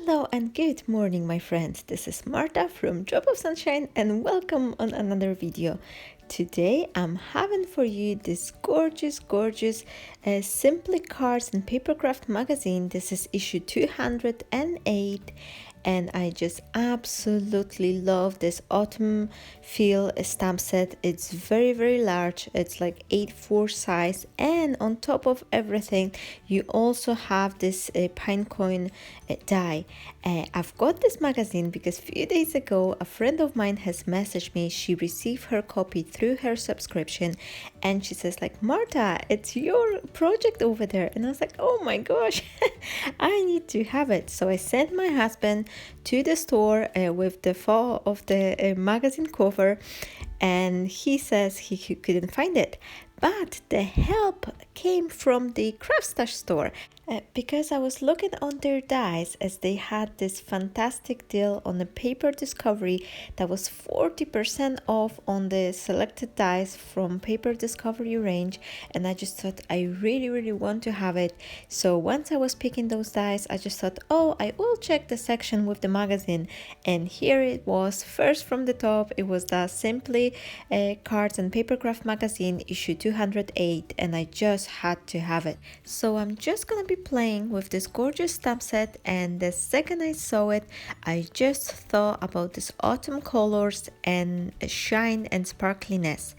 Hello and good morning, my friends. This is Marta from Drop of Sunshine and welcome on another video. Today I'm having for you this gorgeous Simply Cards and Papercraft magazine. This is issue 208 and I just absolutely love this autumn feel stamp set. It's very large. It's like 8-4 size, and on top of everything you also have this Pinecone Die. I've got this magazine because a few days ago a friend of mine has messaged me. She received her copy through her subscription and she says like, Marta, it's your project over there. And I was like, oh my gosh, I need to have it. So I sent my husband to the store with the photo of the magazine cover, and he says he couldn't find it. But the help came from the Craft Stash store because I was looking on their dies as they had this fantastic deal on the paper discovery that was 40% off on the selected dies from Paper Discovery range, and I just thought I really want to have it. So once I was picking those dies, I just thought, oh, I will check the section with the magazine, and here it was. First from the top, it was the Simply Cards and Papercraft magazine issue 208, and I just had to have it. So I'm just gonna be playing with this gorgeous stamp set, and the second I saw it I just thought about this autumn colors and shine and sparkliness.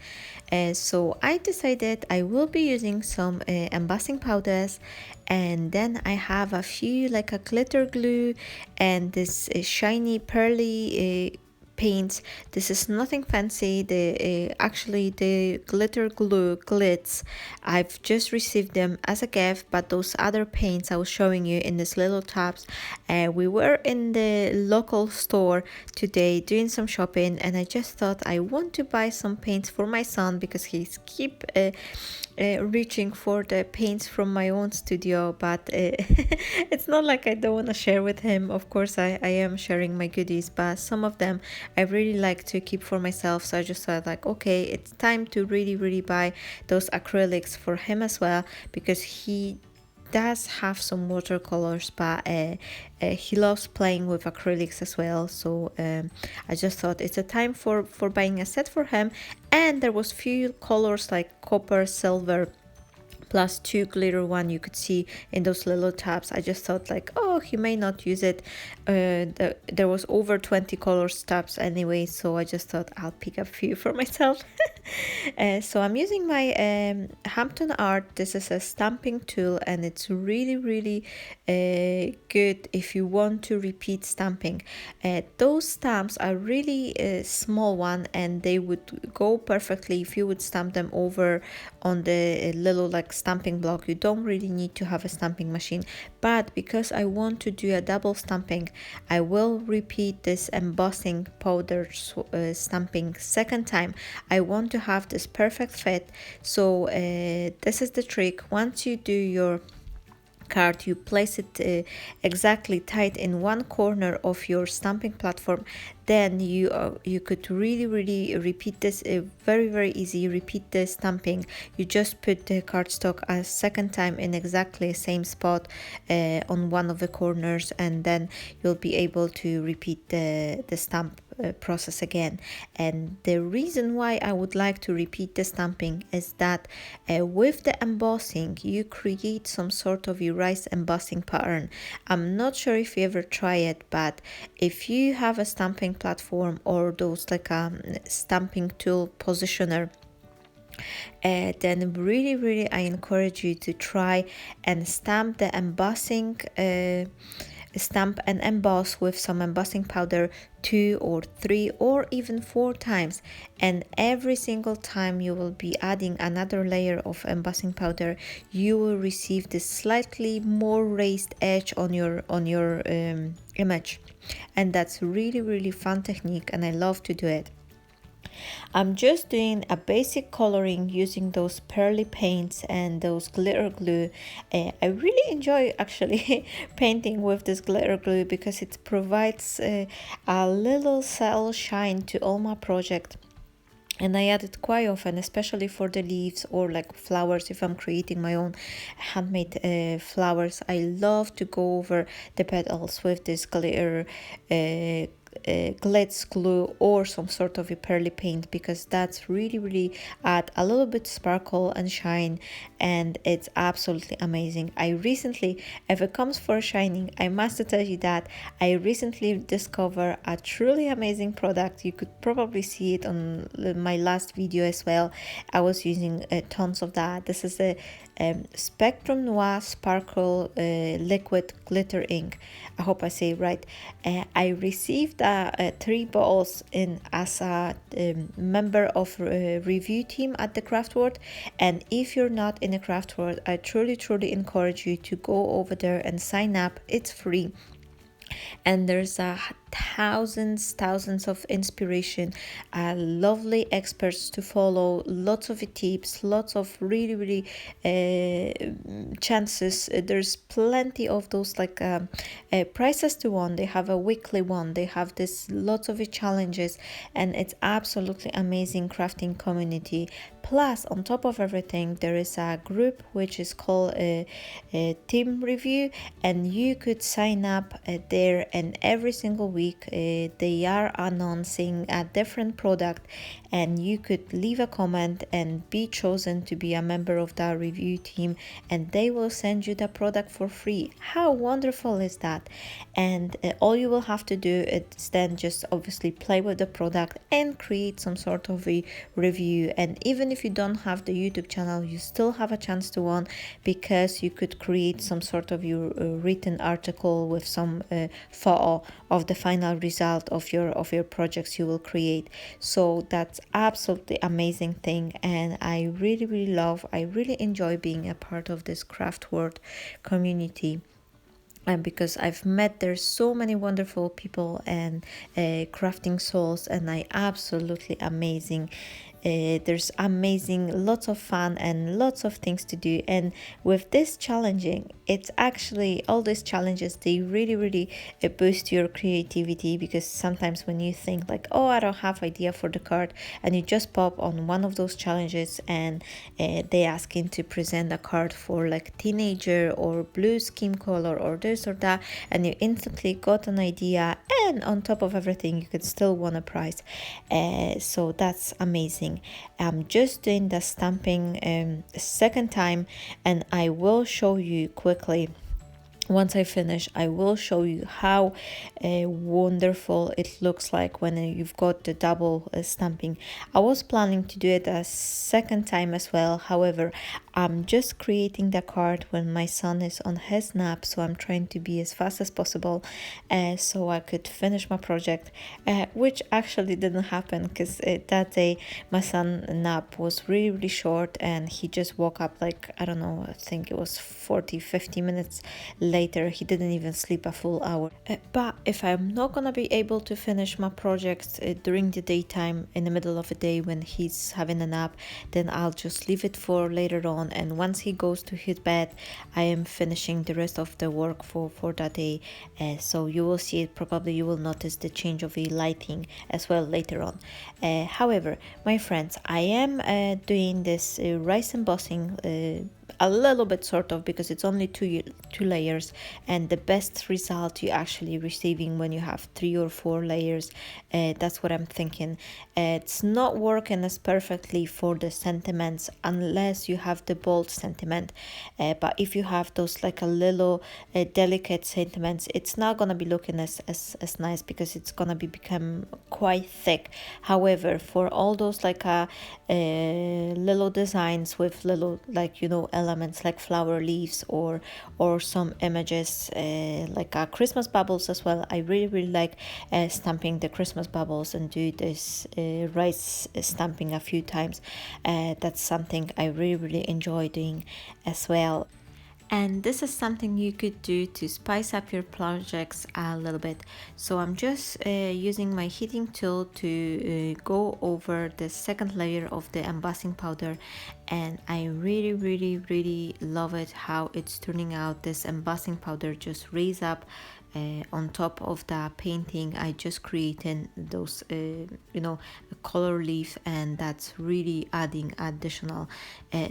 So I decided I will be using some embossing powders, and then I have a few like a glitter glue and this shiny pearly paints. This is nothing fancy. The actually the glitter glue glitz, I've just received them as a gift, but those other paints I was showing you in these little tubs, we were in the local store today doing some shopping, and I just thought I want to buy some paints for my son because he's keep reaching for the paints from my own studio, but it's not like I don't want to share with him. Of course I am sharing my goodies, but some of them I really like to keep for myself. So I just thought like, okay, it's time to really buy those acrylics for him as well, because he does have some watercolors, but he loves playing with acrylics as well. So I just thought it's a time for buying a set for him, and there was few colors like copper, silver, plus 2 glitter one you could see in those little tabs. I just thought like, oh, he may not use it. There was over 20 colors tabs anyway, so I just thought I'll pick up a few for myself. So I'm using my Hampton Art. This is a stamping tool, and it's really good if you want to repeat stamping. Those stamps are really small one, and they would go perfectly if you would stamp them over on the little like stamping block. You don't really need to have a stamping machine, but because I want to do a double stamping, I will repeat this embossing powder stamping second time. I want to have this perfect fit. So this is the trick. Once you do your card, you place it exactly tight in one corner of your stamping platform, then you could really repeat this very easy. Repeat the stamping. You just put the cardstock a second time in exactly the same spot on one of the corners, and then you'll be able to repeat the stamp process again. And the reason why I would like to repeat the stamping is that with the embossing you create some sort of erase embossing pattern. I'm not sure if you ever try it, but if you have a stamping platform or those like a stamping tool positioner, then really I encourage you to try and stamp the embossing stamp and emboss with some embossing powder 2 or 3 or even 4 times, and every single time you will be adding another layer of embossing powder, you will receive this slightly more raised edge on your image, and that's really fun technique, and I love to do it. I'm just doing a basic coloring using those pearly paints and those glitter glue. I really enjoy actually painting with this glitter glue because it provides a little subtle shine to all my project. and I add it quite often, especially for the leaves or like flowers. If I'm creating my own handmade flowers, I love to go over the petals with this glitter glitz glue or some sort of a pearly paint, because that's really add a little bit sparkle and shine, and it's absolutely amazing. I recently, if it comes for shining, I must tell you that I recently discovered a truly amazing product. You could probably see it on my last video as well. I was using tons of that. This is a Spectrum Noir Sparkle Liquid Glitter Ink. I hope I say it right. I received 3 bottles in as a member of review team at the craft world, and if you're not in the craft world, I truly encourage you to go over there and sign up. It's free, and there's thousands of inspiration, lovely experts to follow, lots of tips, lots of really chances. There's plenty of those like prizes to win. They have a weekly one, they have this lots of challenges, and it's absolutely amazing crafting community. Plus, on top of everything, there is a group which is called a team review, and you could sign up there, and every single week they are announcing a different product, and you could leave a comment and be chosen to be a member of that review team, and they will send you the product for free. How wonderful is that? And all you will have to do is then just obviously play with the product and create some sort of a review. And even if you don't have the YouTube channel, you still have a chance to win, because you could create some sort of your written article with some photo of the final result of your projects you will create. So that's absolutely amazing thing, and I really love, I really enjoy being a part of this craft world community. And because I've met there so many wonderful people and crafting souls, and I absolutely amazing. There's amazing, lots of fun and lots of things to do. And with this challenging, it's actually all these challenges, they really boost your creativity, because sometimes when you think like, oh, I don't have idea for the card, and you just pop on one of those challenges and they ask you to present a card for like teenager or blue skin color or this or that, and you instantly got an idea, and on top of everything you could still win a prize. So that's amazing. I'm just doing the stamping second time, and I will show you quickly. Once I finish, I will show you how wonderful it looks like when you've got the double stamping. I was planning to do it a second time as well. However, I'm just creating the card when my son is on his nap, so I'm trying to be as fast as possible so I could finish my project, which actually didn't happen, because that day my son nap was really short, and he just woke up like, I don't know, I think it was 40-50 minutes later. He didn't even sleep a full hour. But if I'm not gonna be able to finish my projects during the daytime, in the middle of the day when he's having a nap, then I'll just leave it for later on, and once he goes to his bed, I am finishing the rest of the work for that day. So you will see it, probably you will notice the change of the lighting as well later on. However, my friends, I am doing this rice embossing a little bit sort of, because it's only two layers, and the best result you actually receiving when you have 3 or 4 layers. That's what I'm thinking. It's not working as perfectly for the sentiments unless you have the bold sentiment, but if you have those like a little delicate sentiments, it's not gonna be looking as nice, because it's gonna be become quite thick. However, for all those like little designs with little, like, you know, elements like flower leaves or some images like Christmas bubbles as well, I really like stamping the Christmas bubbles and do this rice stamping a few times. That's something I really enjoy doing as well. And this is something you could do to spice up your projects a little bit. So I'm just using my heating tool to go over the second layer of the embossing powder, and I really love it how it's turning out. This embossing powder just raise up on top of the painting. I just created those color leaf, and that's really adding additional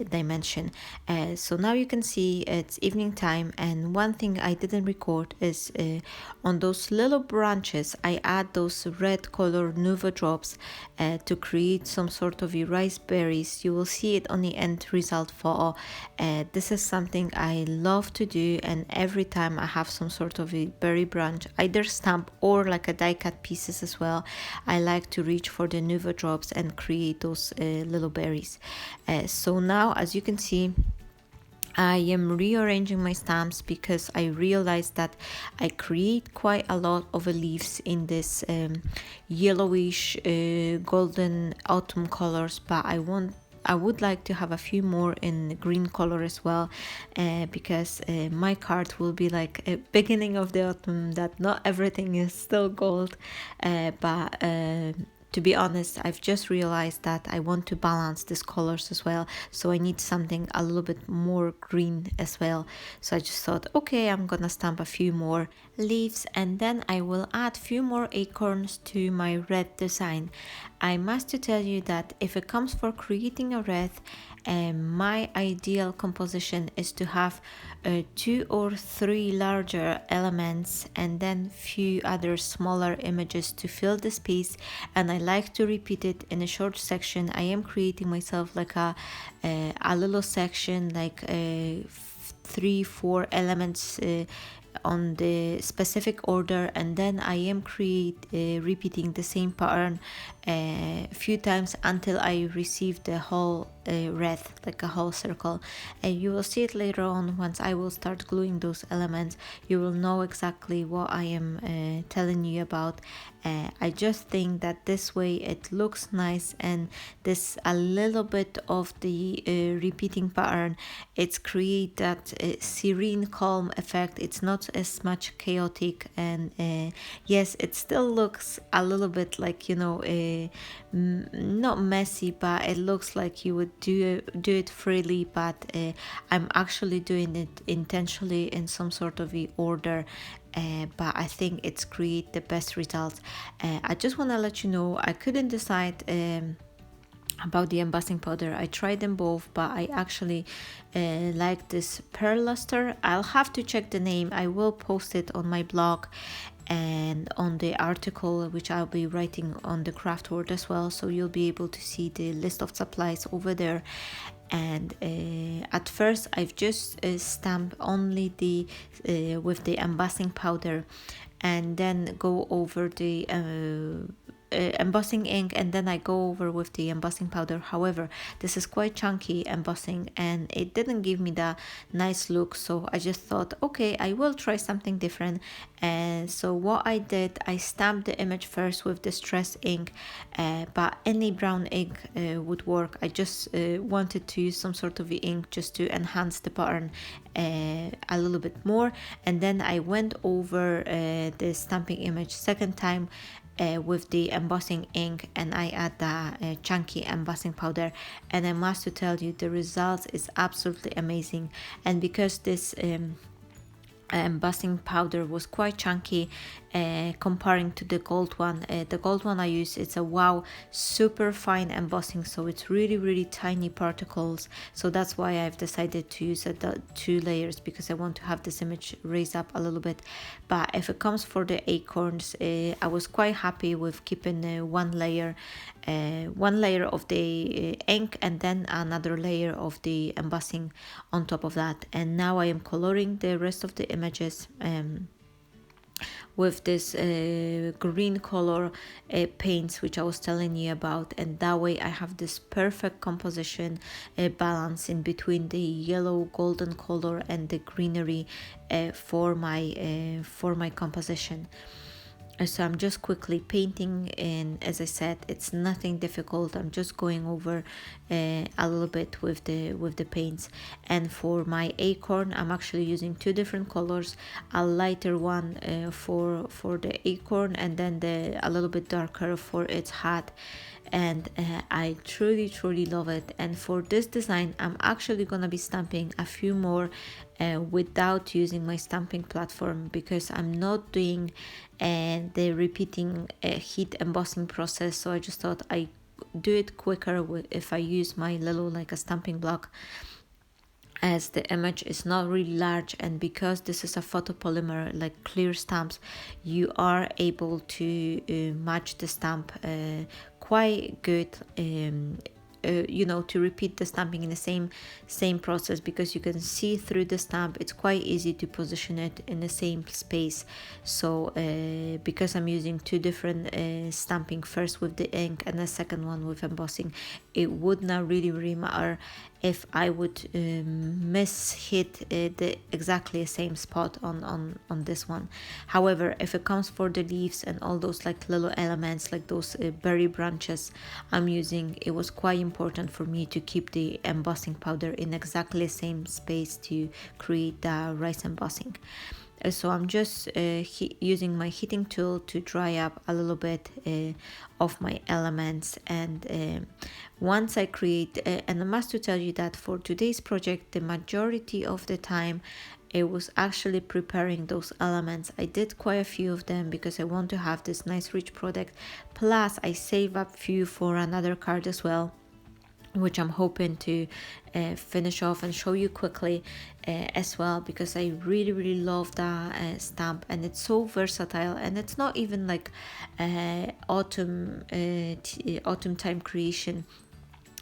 dimension. So now you can see it's evening time, and one thing I didn't record is on those little branches I add those red color Nuva drops to create some sort of rice berries. You will see it on the end result for this is something I love to do, and every time I have some sort of a berry branch, either stamp or like a die cut pieces as well, I like to reach for the Nuva drops and create those little berries. So now, as you can see, I am rearranging my stamps because I realized that I create quite a lot of leaves in this yellowish golden autumn colors, but I would like to have a few more in green color as well, because my card will be like a beginning of the autumn, that not everything is still gold, but to be honest, I've just realized that I want to balance these colors as well, so I need something a little bit more green as well. So I just thought, okay, I'm gonna stamp a few more leaves, and then I will add few more acorns to my red design. I must to tell you that if it comes for creating a wreath, my ideal composition is to have 2 or 3 larger elements and then few other smaller images to fill the space, and I like to repeat it in a short section. I am creating myself like a little section, like 3-4 elements on the specific order, and then I am repeating the same pattern a few times until I receive the whole wreath, like a whole circle. And you will see it later on once I will start gluing those elements. You will know exactly what I am telling you about. I just think that this way it looks nice, and this a little bit of the repeating pattern, it's create that serene calm effect. It's not as much chaotic, and yes, it still looks a little bit like, you know, not messy, but it looks like you would do it freely, but I'm actually doing it intentionally in some sort of order. But I think it's create the best results. I just want to let you know I couldn't decide about the embossing powder. I tried them both, but I actually like this pearl luster. I'll have to check the name. I will post it on my blog and on the article which I'll be writing on the craft world as well, so you'll be able to see the list of supplies over there. And at first I've just stamped only the with the embossing powder, and then go over the embossing ink, and then I go over with the embossing powder. However, this is quite chunky embossing and it didn't give me the nice look, so I just thought, okay, I will try something different. And so what I did, I stamped the image first with distress ink, but any brown ink would work. I just wanted to use some sort of ink just to enhance the pattern a little bit more, and then I went over the stamping image second time with the embossing ink, and I add the chunky embossing powder, and I must to tell you the result is absolutely amazing. And because this embossing powder was quite chunky comparing to the gold one. The gold one I use, it's a wow super fine embossing, so it's really tiny particles, so that's why I've decided to use the 2 layers, because I want to have this image raise up a little bit. But if it comes for the acorns, I was quite happy with keeping one layer of the ink and then another layer of the embossing on top of that. And now I am coloring the rest of the images with this green color paints which I was telling you about, and that way I have this perfect composition balance in between the yellow golden color and the greenery for my composition. So I'm just quickly painting, and as I said, it's nothing difficult. I'm just going over a little bit with the paints. And for my acorn, I'm actually using 2 different colors, a lighter one for the acorn, and then a little bit darker for its hat. And I truly love it. And for this design, I'm actually gonna be stamping a few more without using my stamping platform, because I'm not doing the repeating heat embossing process. So I just thought I do it quicker if I use my little like a stamping block, as the image is not really large, and because this is a photopolymer like clear stamps, you are able to match the stamp quite good, to repeat the stamping in the same process, because you can see through the stamp. It's quite easy to position it in the same space. So because I'm using two different stamping, first with the ink and the second one with embossing, it would not really matter if I would hit the exactly same spot on this one. However, if it comes for the leaves and all those like little elements, like those berry branches I'm using, it was quite important for me to keep the embossing powder in exactly the same space to create the rice embossing. So I'm just using my heating tool to dry up a little bit of my elements. And once I create, and I must to tell you that for today's project, the majority of the time it was actually preparing those elements. I did quite a few of them because I want to have this nice rich product. Plus I save up few for another card as well, which I'm hoping to finish off and show you quickly as well, because I really love that stamp, and it's so versatile, and it's not even like autumn time creation.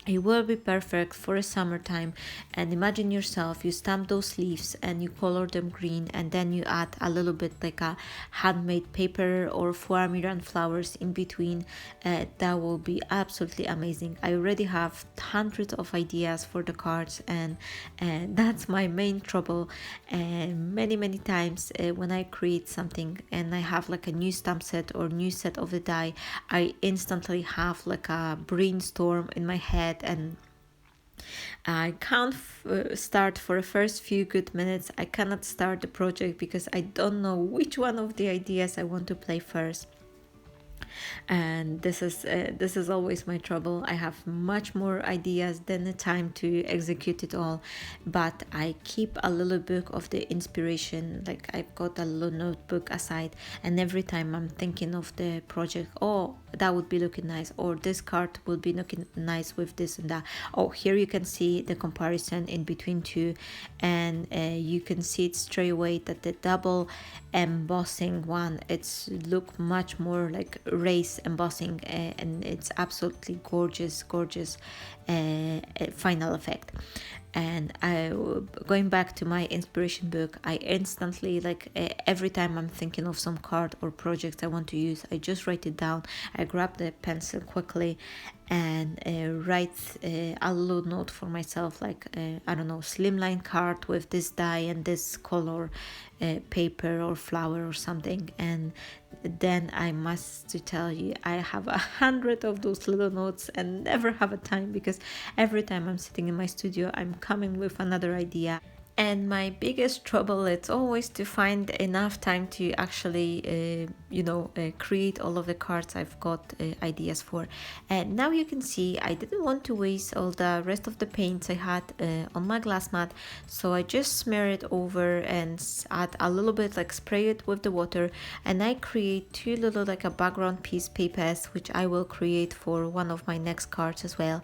It will be perfect for a summertime. And imagine yourself, you stamp those leaves and you color them green, and then you add a little bit like a handmade paper or foie Miran flowers in between. That will be absolutely amazing. I already have hundreds of ideas for the cards, and that's my main trouble. And many times when I create something and I have like a new stamp set or new set of the die, I instantly have like a brainstorm in my head, and I can't start for the first few good minutes. I cannot start the project because I don't know which one of the ideas I want to play first. And this is always my trouble. I have much more ideas than the time to execute it all, but I keep a little book of the inspiration. Like I've got a little notebook aside, and every time I'm thinking of the project, oh, that would be looking nice, or this card would be looking nice with this and that. Oh, here you can see the comparison in between two, and you can see it straight away that the double embossing one, it's look much more like race embossing, and it's absolutely gorgeous final effect. And going back to my inspiration book, I instantly, like every time I'm thinking of some card or project I want to use, I just write it down. I grab the pencil quickly and write a little note for myself, like I don't know, slimline card with this die and this color paper or flower or something. And then I must to tell you, I have 100 of those little notes and never have a time, because every time I'm sitting in my studio, I'm coming with another idea. And my biggest trouble, it's always to find enough time to actually, create all of the cards I've got ideas for. And now you can see I didn't want to waste all the rest of the paints I had on my glass mat. So I just smear it over and add a little bit, like spray it with the water. And I create two little like a background piece papers, which I will create for one of my next cards as well.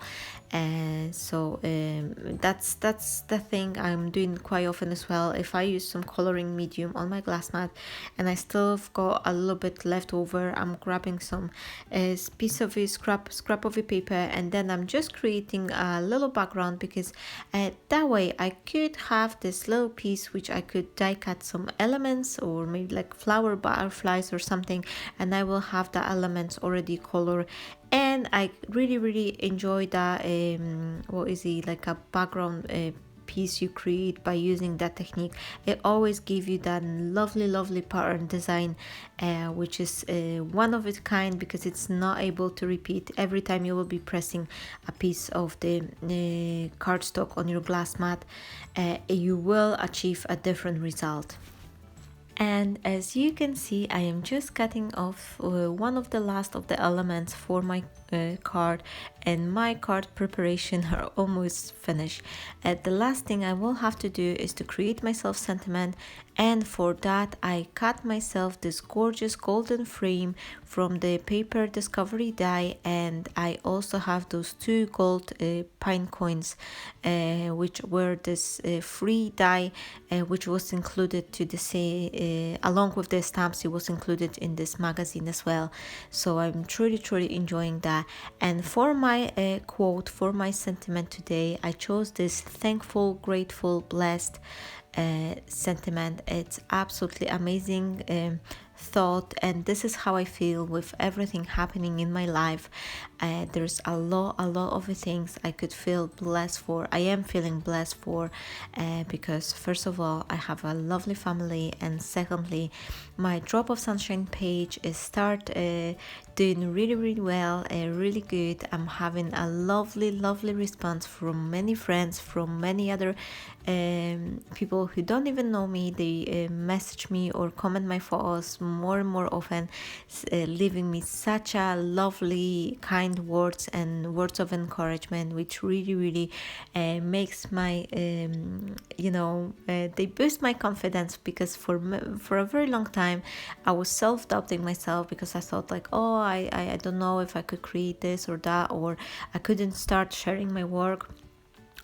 And so that's the thing I'm doing quite often as well. If I use some coloring medium on my glass mat and I still have got a little bit left over, I'm grabbing some piece of a scrap of a paper, and then I'm just creating a little background, because that way I could have this little piece which I could die cut some elements, or maybe like flower butterflies or something, and I will have the elements already colored. And I really enjoy that like a background piece you create by using that technique. It always gives you that lovely pattern design, which is one of its kind, because it's not able to repeat. Every time you will be pressing a piece of the cardstock on your glass mat, you will achieve a different result. And as you can see, I am just cutting off one of the last of the elements for my card, and my card preparation are almost finished. The last thing I will have to do is to create myself sentiment, and for that I cut myself this gorgeous golden frame from the Paper Discovery die, and I also have those 2 gold pine coins, which were this free die, which was included to the along with the stamps. It was included in this magazine as well, so I'm truly enjoying that. And for my quote, for my sentiment today, I chose this: thankful, grateful, blessed sentiment. It's absolutely amazing thought, and this is how I feel with everything happening in my life. There's a lot of things I could feel blessed for. I am feeling blessed for, because first of all, I have a lovely family, and secondly, my Drop of Sunshine page is doing really well, really good. I'm having a lovely response from many friends, from many other people who don't even know me. They message me or comment my photos more and more often, leaving me such a lovely kind words and words of encouragement, which really makes my they boost my confidence, because for a very long time I was self-doubting myself, because I thought like, oh, I don't know if I could create this or that, or I couldn't start sharing my work,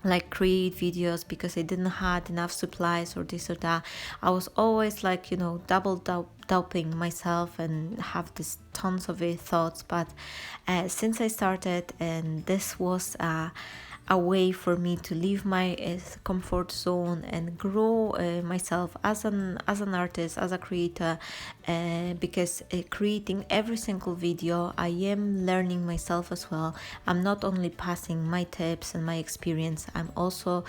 like create videos, because I didn't have enough supplies or this or that. I was always like, doubting myself and have this tons of thoughts. But since I started, and this was a way for me to leave my comfort zone and grow myself as an artist, as a creator, because creating every single video, I am learning myself as well. I'm not only passing my tips and my experience, I'm also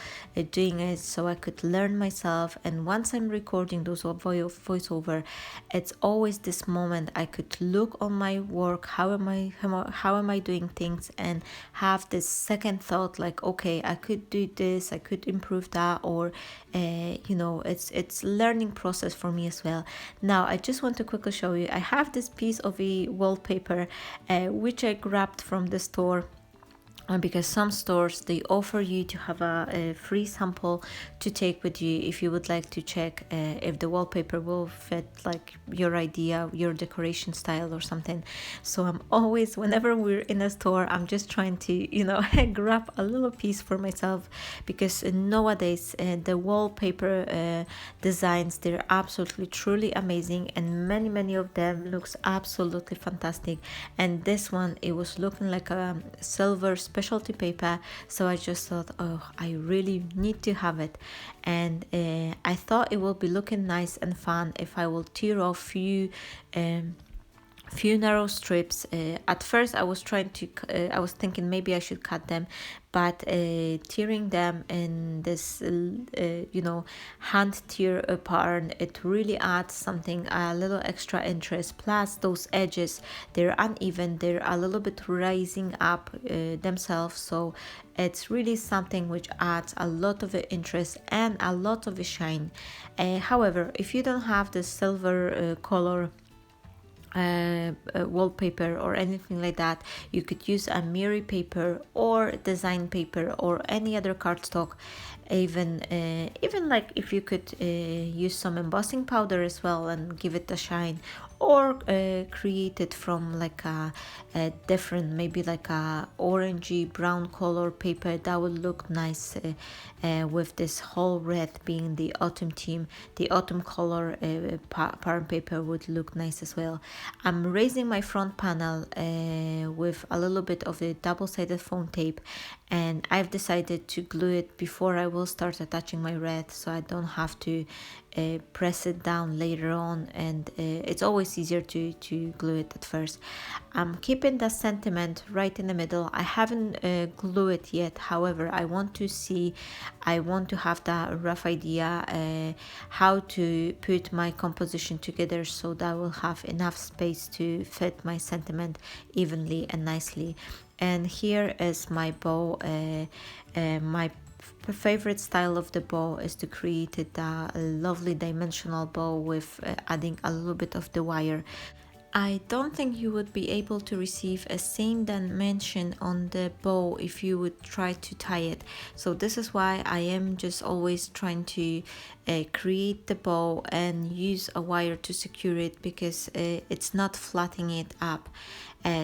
doing it so I could learn myself. And once I'm recording those voiceover, it's always this moment I could look on my work, how am I doing things, and have this second thought like, okay, I could do this, I could improve that, or it's learning process for me as well. Now I just want to quickly show you, I have this piece of a wallpaper which I grabbed from the store, because some stores, they offer you to have a free sample to take with you if you would like to check if the wallpaper will fit like your idea, your decoration style or something. So I'm always, whenever we're in a store, I'm just trying to grab a little piece for myself, because nowadays the wallpaper designs, they're absolutely truly amazing, and many of them looks absolutely fantastic. And this one, it was looking like a silver specialty paper, so I just thought, oh, I really need to have it. And I thought it will be looking nice and fun if I will tear off few narrow strips. At first I was thinking maybe I should cut them, but tearing them in this hand tear pattern, it really adds something, a little extra interest. Plus those edges, they're uneven, they're a little bit rising up themselves, so it's really something which adds a lot of interest and a lot of shine. However, if you don't have the silver color wallpaper or anything like that, you could use a mirror paper or design paper or any other cardstock. Even like if you could use some embossing powder as well and give it a shine, or create it from like a different, maybe like a orangey brown color paper, that would look nice with this whole red being the autumn theme. The autumn color pattern paper would look nice as well. I'm raising my front panel with a little bit of the double-sided foam tape, and I've decided to glue it before I will start attaching my red, so I don't have to press it down later on, and it's always easier to glue it at first. I'm keeping the sentiment right in the middle. I haven't glued it yet, however I want to have that rough idea how to put my composition together, so that I will have enough space to fit my sentiment evenly and nicely. And here is my bow, my favorite style of the bow is to create a lovely dimensional bow with adding a little bit of the wire. I don't think you would be able to receive a same dimension on the bow if you would try to tie it. So this is why I am just always trying to create the bow and use a wire to secure it, because it's not flattening it up.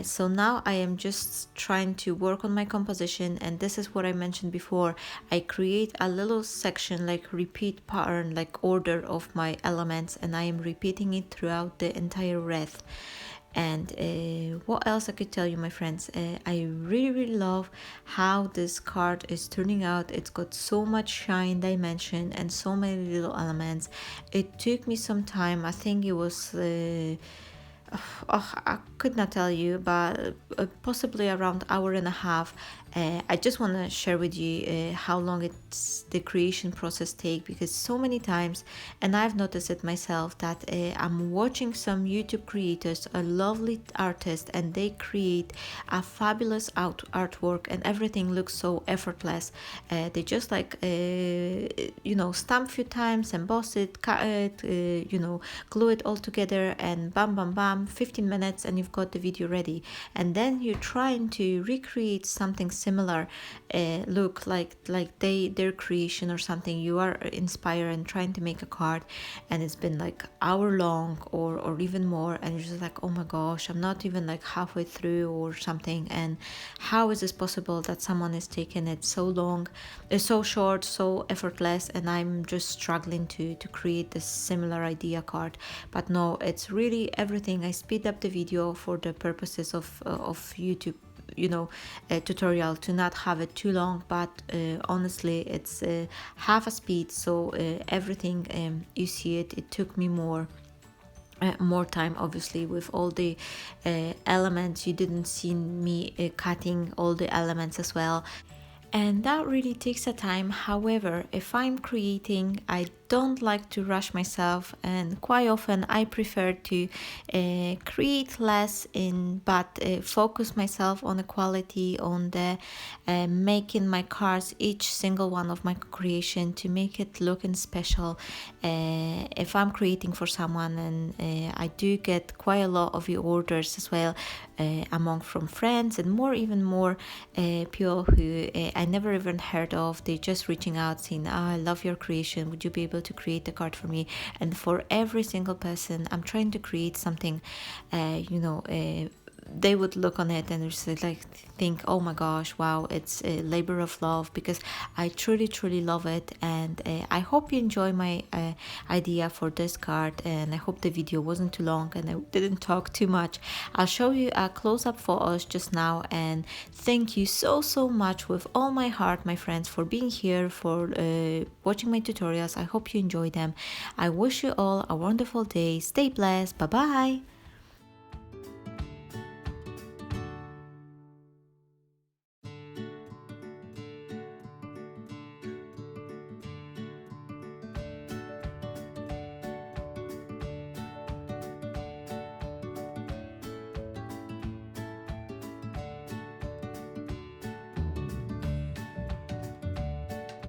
So now I am just trying to work on my composition, and this is what I mentioned before. I create a little section, like repeat pattern, like order of my elements, and I am repeating it throughout the entire wreath. And what else I could tell you, my friends? I really love how this card is turning out. It's got so much shine, dimension, and so many little elements. It took me some time. I think it was I could not tell you, but possibly around hour and a half. I just want to share with you how long the creation process take, because so many times, and I've noticed it myself, that I'm watching some YouTube creators, a lovely artist, and they create a fabulous artwork, and everything looks so effortless. They just like stamp a few times, emboss it, cut it, glue it all together, and bam bam bam, 15 minutes and you've got the video ready. And then you're trying to recreate something similar, look like their creation or something. You are inspired and trying to make a card, and it's been like hour long or even more, and you're just like, oh my gosh, I'm not even like halfway through or something, and how is this possible that someone is taking it so long, so short, so effortless, and I'm just struggling to create this similar idea card. But no, it's really everything. I speed up the video for the purposes of YouTube tutorial, to not have it too long, but honestly it's half a speed, so everything you see it took me more time, obviously, with all the elements. You didn't see me cutting all the elements as well, and that really takes a time. However, if I'm creating, I don't like to rush myself, and quite often I prefer to create less but focus myself on the quality, on the making my cards, each single one of my creation, to make it looking special. If I'm creating for someone, and I do get quite a lot of orders as well, from friends, and even more people who I never even heard of. They just reaching out saying, I love your creation, would you be able to create a card for me? And for every single person I'm trying to create something, they would look on it and just like think, oh my gosh, wow, it's a labor of love, because I truly love it. And I hope you enjoy my idea for this card, and I hope the video wasn't too long and I didn't talk too much. I'll show you a close-up for us just now, and thank you so much with all my heart, my friends, for being here, for watching my tutorials. I hope you enjoy them. I wish you all a wonderful day. Stay blessed. Bye bye.